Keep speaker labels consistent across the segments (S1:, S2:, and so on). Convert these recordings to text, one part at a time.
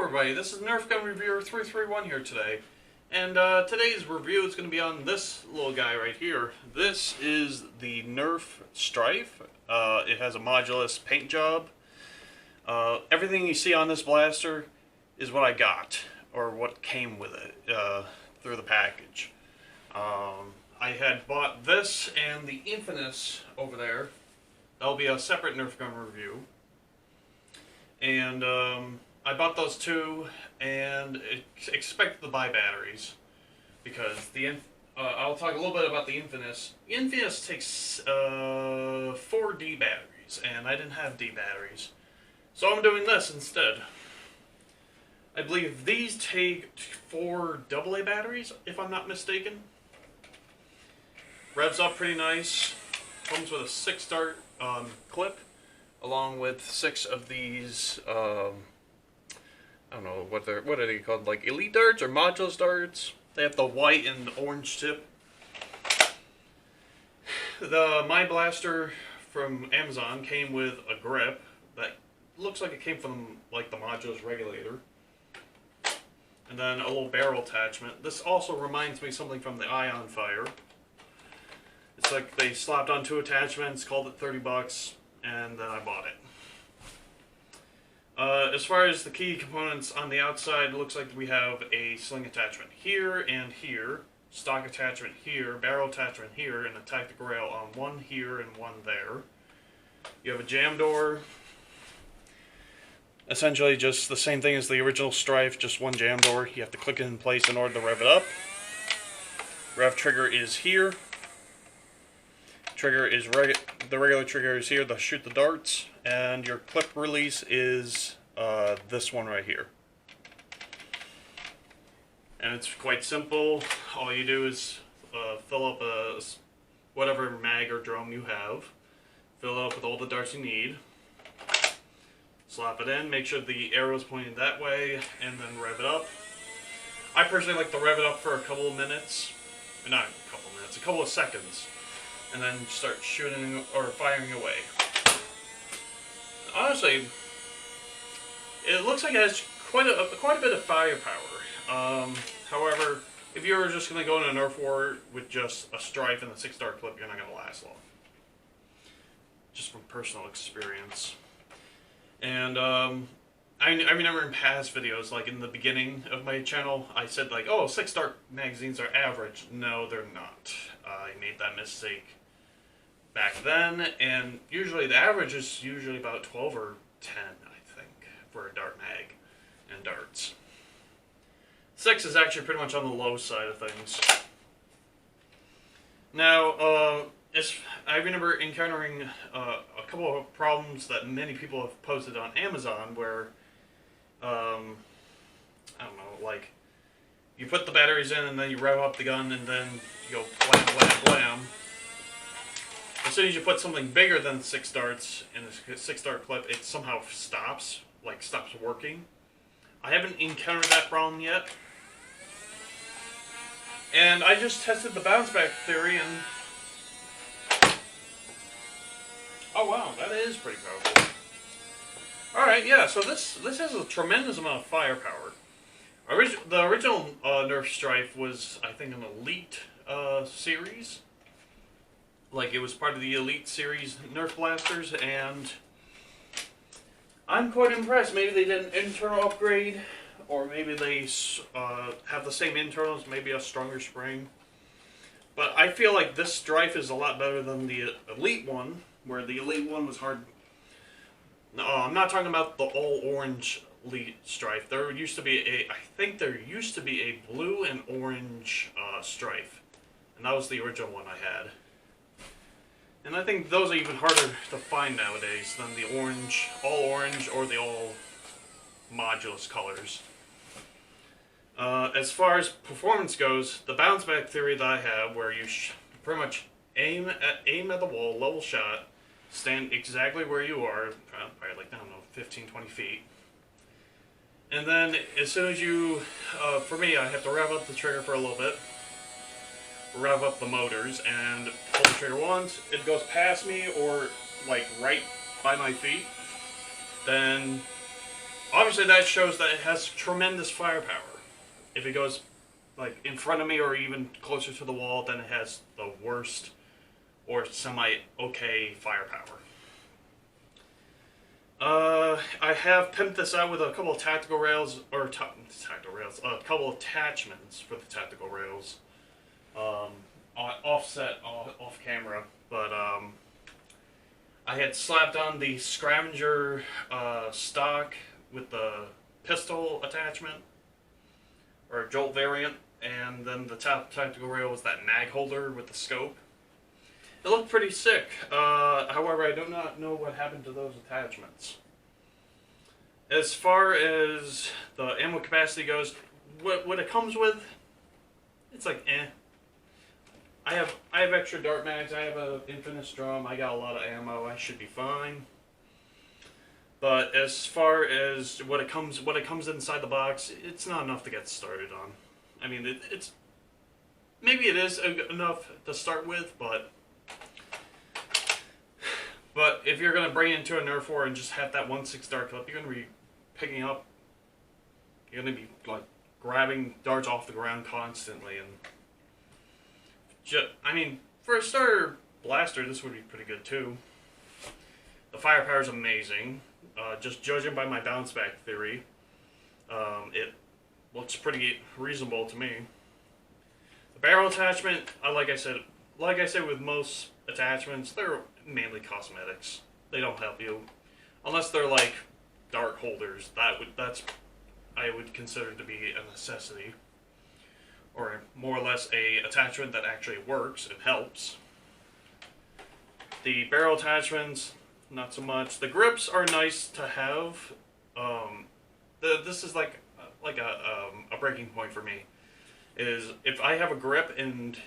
S1: everybody, this is Nerf Gun Reviewer 331 here today. And today's review is going to be on this little guy right here. This is the Nerf Stryfe. It has a Modulus paint job. Everything you see on this blaster is what I got, or what came with it through the package. I had bought this and the Infamous over there. That'll be a separate Nerf gun review. And I bought those two and expected to buy batteries because I'll talk a little bit about the Infamous. The Infamous takes 4 D batteries, and I didn't have D batteries, so I'm doing this instead. I believe these take 4 AA batteries, if I'm not mistaken. Revs up pretty nice. Comes with a 6-dart clip, along with 6 of these. I don't know what are they called, like elite darts or Modulus darts. They have the white and orange tip. My blaster from Amazon came with a grip that looks like it came from like the Modulus regulator, and then a little barrel attachment. This also reminds me of something from the Ion Fire. It's like they slapped on 2 attachments, called it 30 bucks, and then I bought it. As far as the key components on the outside, it looks like we have a sling attachment here and here, stock attachment here, barrel attachment here, and a tactical rail on one here and one there. You have a jam door. Essentially just the same thing as the original Stryfe, just one jam door. You have to click it in place in order to rev it up. Rev trigger is here. Trigger is the regular trigger is here to shoot the darts, and your clip release is this one right here. And it's quite simple. All you do is fill up whatever mag or drum you have, fill it up with all the darts you need, slap it in, make sure the arrow is pointing that way, and then rev it up. I personally like to rev it up for a couple of minutes, not a couple of minutes, a couple of seconds, and then start shooting or firing away. Honestly, it looks like it has quite a bit of firepower. However, if you were just going to go in a Nerf war with just a Stryfe and a 6-dart clip, you're not going to last long. Just from personal experience. And I remember in past videos, like in the beginning of my channel, I said like, oh, 6-dart magazines are average. No, they're not. I made that mistake back then, and usually the average is usually about 12 or 10, I think, for a dart mag and darts. 6 is actually pretty much on the low side of things. Now, I remember encountering a couple of problems that many people have posted on Amazon where, I don't know, like, you put the batteries in and then you rev up the gun and then you go blam, blam, blam. As soon as you put something bigger than 6 darts in a 6-dart clip, it somehow stops working. I haven't encountered that problem yet. And I just tested the bounce back theory and... oh wow, that is pretty powerful. Alright, yeah, so this has a tremendous amount of firepower. The original Nerf Stryfe was, I think, an Elite series. Like, it was part of the Elite series Nerf blasters, and I'm quite impressed. Maybe they did an internal upgrade, or maybe they have the same internals, maybe a stronger spring. But I feel like this Stryfe is a lot better than the Elite one, where the Elite one was hard. No, I'm not talking about the all-orange Elite Stryfe. There used to be I think there used to be a blue and orange Stryfe, and that was the original one I had. And I think those are even harder to find nowadays than the all orange or the all Modulus colors. As far as performance goes, the bounce back theory that I have, where you pretty much aim at the wall, level shot, stand exactly where you are, probably like, I don't know, 15-20 feet. And then as soon as you, for me, I have to rev up the trigger for a little bit, rev up the motors, and pull the trigger once, it goes past me or like right by my feet, then obviously that shows that it has tremendous firepower. If it goes like in front of me or even closer to the wall, then it has the worst or semi-okay firepower. I have pimped this out with a couple of tactical rails, or a couple of attachments for the tactical rails, offset, off camera, but I had slapped on the scavenger stock with the pistol attachment, or jolt variant, and then the tactical rail was that mag holder with the scope. It looked pretty sick. However, I do not know what happened to those attachments. As far as the ammo capacity goes, what it comes with, it's like eh. I have extra dart mags. I have an infinite drum. I got a lot of ammo. I should be fine. But as far as what it comes inside the box, it's not enough to get started on. I mean, it's maybe it is enough to start with, but if you're gonna bring it into a Nerf war and just have that 1/6 dart clip, you're gonna be picking up. You're gonna be like grabbing darts off the ground constantly, and I mean, for a starter blaster, this would be pretty good too. The firepower is amazing. Just judging by my bounce back theory, it looks pretty reasonable to me. The barrel attachment, like I said with most attachments, they're mainly cosmetics. They don't help you, unless they're like dart holders. I would consider to be a necessity, or more or less a attachment that actually works and helps. The barrel attachments, not so much. The grips are nice to have. This is like a breaking point for me. Is if I have a grip and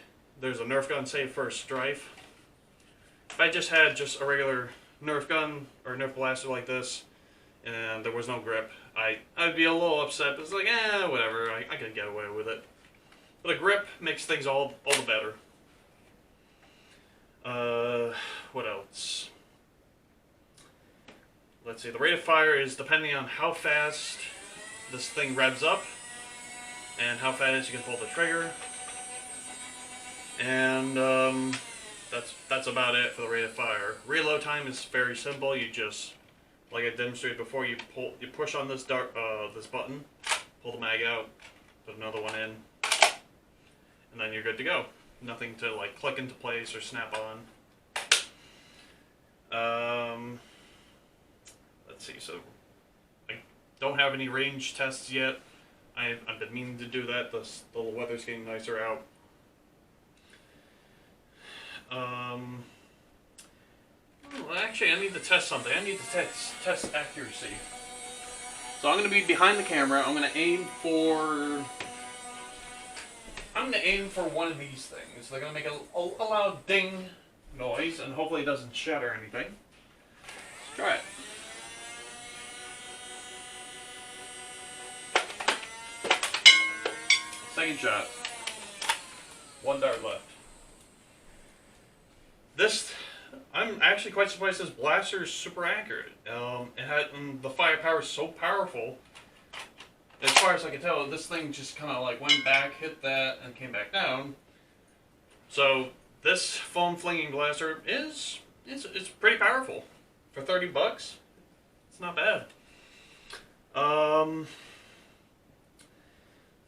S1: there's a Nerf gun, say for a Stryfe. If I just had a regular Nerf gun or Nerf blaster like this, and there was no grip, I'd be a little upset. But it's like, whatever. I can get away with it. But a grip makes things all the better. What else? Let's see. The rate of fire is depending on how fast this thing revs up and how fast you can pull the trigger. And that's about it for the rate of fire. Reload time is very simple. You just, like I demonstrated before, you push on this this button, pull the mag out, put another one in, and then you're good to go. Nothing to like click into place or snap on. Let's see. So I don't have any range tests yet. I've been meaning to do that. The weather's getting nicer out. Well, actually, I need to test something. I need to test accuracy. So I'm going to be behind the camera. I'm going to aim for one of these things. They're going to make a loud ding noise, and hopefully it doesn't shatter anything. Let's try it. Second shot. One dart left. I'm actually quite surprised this blaster is super accurate. The firepower is so powerful. As far as I can tell, this thing just kind of like went back, hit that, and came back down. So this foam flinging blaster it's pretty powerful. For $30, it's not bad.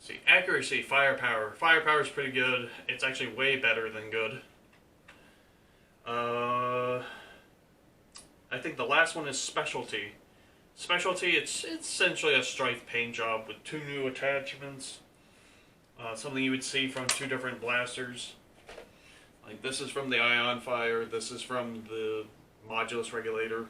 S1: See, accuracy, firepower. Firepower is pretty good. It's actually way better than good. I think the last one is specialty. Specialty, it's essentially a Stryfe paint job with 2 new attachments. Something you would see from 2 different blasters. Like this is from the Ion Fire, this is from the Modulus regulator.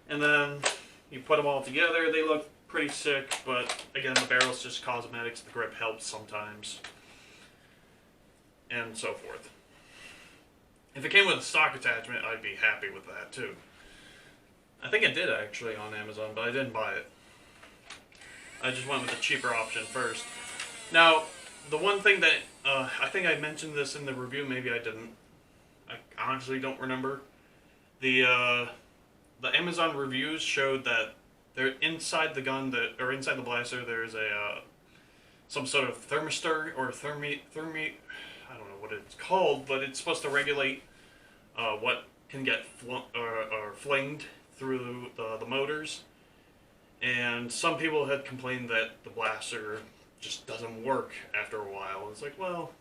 S1: And then you put them all together, they look pretty sick, but again, the barrel's just cosmetics, the grip helps sometimes, and so forth. If it came with a stock attachment, I'd be happy with that too. I think it did actually on Amazon, but I didn't buy it. I just went with the cheaper option first. Now, the one thing that, I think I mentioned this in the review, maybe I didn't. I honestly don't remember. The Amazon reviews showed that There inside the gun or inside the blaster, there's a some sort of thermistor or I don't know what it's called, but it's supposed to regulate what can get or flinged through the motors. And some people had complained that the blaster just doesn't work after a while. It's like, well,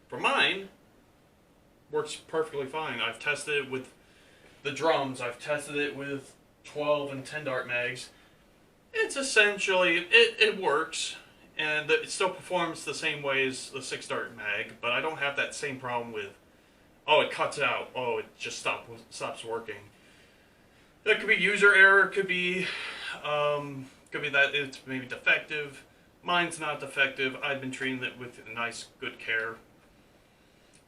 S1: for mine, works perfectly fine. I've tested it with the drums. I've tested it with 12 and 10 dart mags. It's essentially, it works, and it still performs the same way as the 6 dart mag, but I don't have that same problem with, oh, it cuts out, oh, it just stops working. That could be user error, could be that it's maybe defective. Mine's not defective. I've been treating it with nice, good care,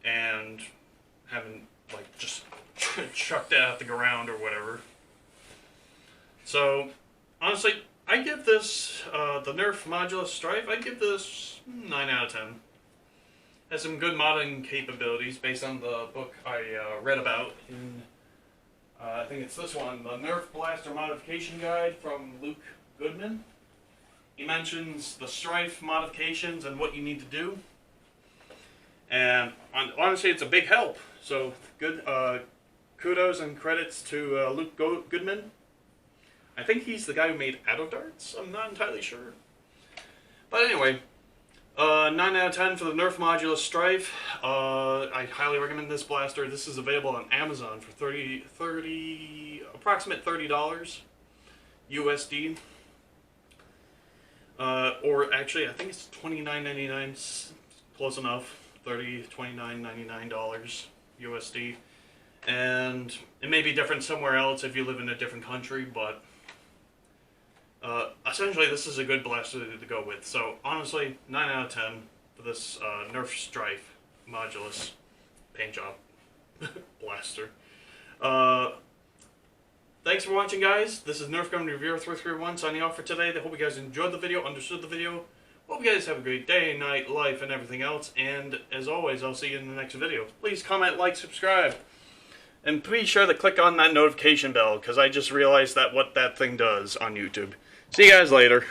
S1: and haven't like just chucked it out the ground or whatever. So honestly, I give this the Nerf Modulus Stryfe. I give this 9 out of 10. Has some good modding capabilities based on the book I read about in. I think it's this one, the Nerf Blaster Modification Guide from Luke Goodman. He mentions the Stryfe modifications and what you need to do. And honestly, it's a big help. So good kudos and credits to Luke Goodman. I think he's the guy who made Auto Darts. I'm not entirely sure. But anyway, 9 out of 10 for the Nerf Modulus Stryfe. I highly recommend this blaster. This is available on Amazon for approximate $30 USD. Or actually, I think it's $29.99. Close enough. $29.99 USD. And it may be different somewhere else if you live in a different country, but essentially this is a good blaster to go with. So honestly, 9 out of 10 for this Nerf Stryfe Modulus paint job blaster. Thanks for watching, guys. This is Nerf Gun Reviewer 331 signing off for today. I hope you guys enjoyed the video, understood the video. Hope you guys have a great day, night, life, and everything else. And as always, I'll see you in the next video. Please comment, like, subscribe. And be sure to click on that notification bell, because I just realized what that thing does on YouTube. See you guys later.